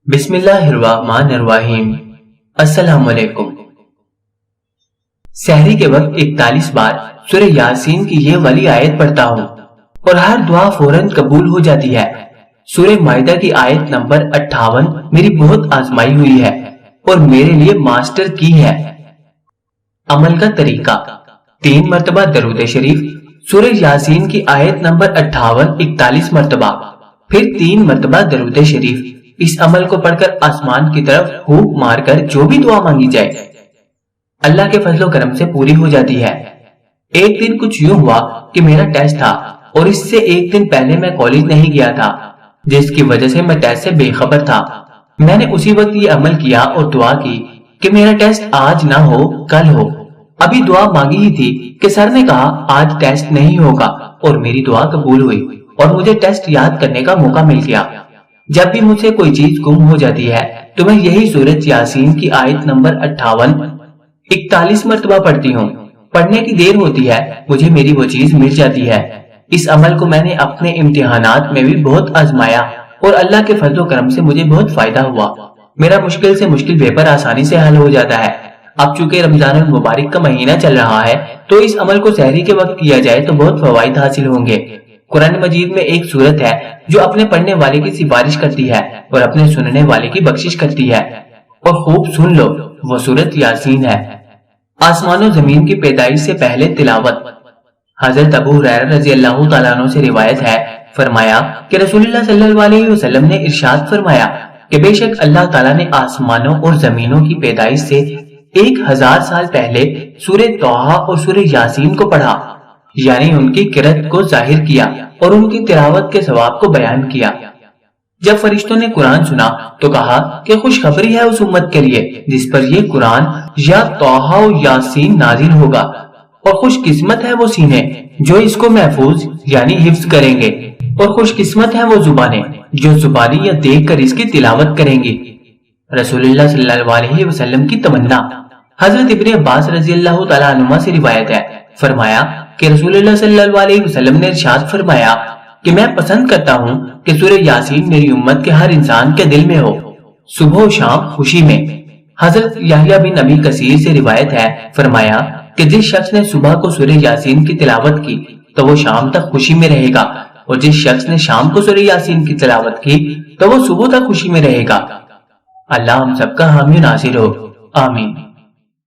بسم اللہ الرحمن الرحیم۔ السلام علیکم۔ سحری کے وقت 41 بار سورہ یاسین کی یہ والی آیت پڑھتا ہوں اور ہر دعا فوراً قبول ہو جاتی ہے۔ سورہ مائدہ کی آیت نمبر 58 میری بہت آزمائی ہوئی ہے اور میرے لیے ماسٹر کی ہے۔ عمل کا طریقہ: 3 مرتبہ درود شریف، سورہ یاسین کی آیت نمبر 58 41 مرتبہ، پھر 3 مرتبہ درود شریف۔ اس عمل کو پڑھ کر آسمان کی طرف پھونک مار کر جو بھی دعا مانگی جائے اللہ کے فضل و کرم سے پوری ہو جاتی ہے۔ ایک دن کچھ یوں ہوا کہ میرا ٹیسٹ تھا اور اس سے ایک دن پہلے میں کالج نہیں گیا تھا، جس کی وجہ سے میں ٹیسٹ سے بے خبر تھا۔ میں نے اسی وقت یہ عمل کیا اور دعا کی کہ میرا ٹیسٹ آج نہ ہو کل ہو۔ ابھی دعا مانگی ہی تھی کہ سر نے کہا آج ٹیسٹ نہیں ہوگا اور میری دعا قبول ہوئی اور مجھے ٹیسٹ یاد کرنے کا موقع مل گیا۔ جب بھی مجھ سے کوئی چیز گم ہو جاتی ہے تو میں یہی سورۃ یاسین کی آیت نمبر 58 41 مرتبہ پڑھتی ہوں۔ پڑھنے کی دیر ہوتی ہے، مجھے میری وہ چیز مل جاتی ہے۔ اس عمل کو میں نے اپنے امتحانات میں بھی بہت آزمایا اور اللہ کے فضل و کرم سے مجھے بہت فائدہ ہوا۔ میرا مشکل سے مشکل پیپر آسانی سے حل ہو جاتا ہے۔ اب چونکہ رمضان المبارک کا مہینہ چل رہا ہے تو اس عمل کو سحری کے وقت کیا جائے تو بہت فوائد حاصل ہوں گے۔ قرآن مجید میں ایک سورت ہے جو اپنے پڑھنے والے کی سفارش کرتی ہے اور اپنے سننے والے کی بخشش کرتی ہے، اور خوب سن لو، وہ سورت یاسین ہے۔ آسمان و زمین کی پیدائش سے پہلے تلاوت۔ حضرت ابو ہریرہ رضی اللہ تعالیٰ عنہ سے روایت ہے، فرمایا کہ رسول اللہ صلی اللہ علیہ وسلم نے ارشاد فرمایا کہ بے شک اللہ تعالیٰ نے آسمانوں اور زمینوں کی پیدائش سے 1000 سال پہلے سورہ طٰہٰ اور سورہ یاسین کو پڑھا، یعنی ان کی قرأت کو ظاہر کیا اور ان کی تلاوت کے ثواب کو بیان کیا۔ جب فرشتوں نے قرآن سنا تو کہا کہ خوشخبری ہے اس امت کے لیے جس پر یہ قرآن یا طٰہٰ و یاسین نازل ہوگا، اور خوش قسمت ہے وہ سینے جو اس کو محفوظ یعنی حفظ کریں گے، اور خوش قسمت ہے وہ زبانیں جو زبانی یا دیکھ کر اس کی تلاوت کریں گی۔ رسول اللہ صلی اللہ علیہ وسلم کی تمنا۔ حضرت ابن عباس رضی اللہ تعالیٰ عنہما سے روایت ہے، فرمایا کہ رسول اللہ صلی اللہ علیہ وسلم نے ارشاد فرمایا کہ میں پسند کرتا ہوں کہ سورہ یاسین میری امت کے ہر انسان کے دل میں ہو، صبح و شام خوشی میں۔ حضرت یحییٰ بن ابی کثیر سے روایت ہے، فرمایا کہ جس شخص نے صبح کو سورہ یاسین کی تلاوت کی تو وہ شام تک خوشی میں رہے گا، اور جس شخص نے شام کو سورہ یاسین کی تلاوت کی تو وہ صبح تک خوشی میں رہے گا۔ اللہ ہم سب کا حامی و ناصر ہو، آمین۔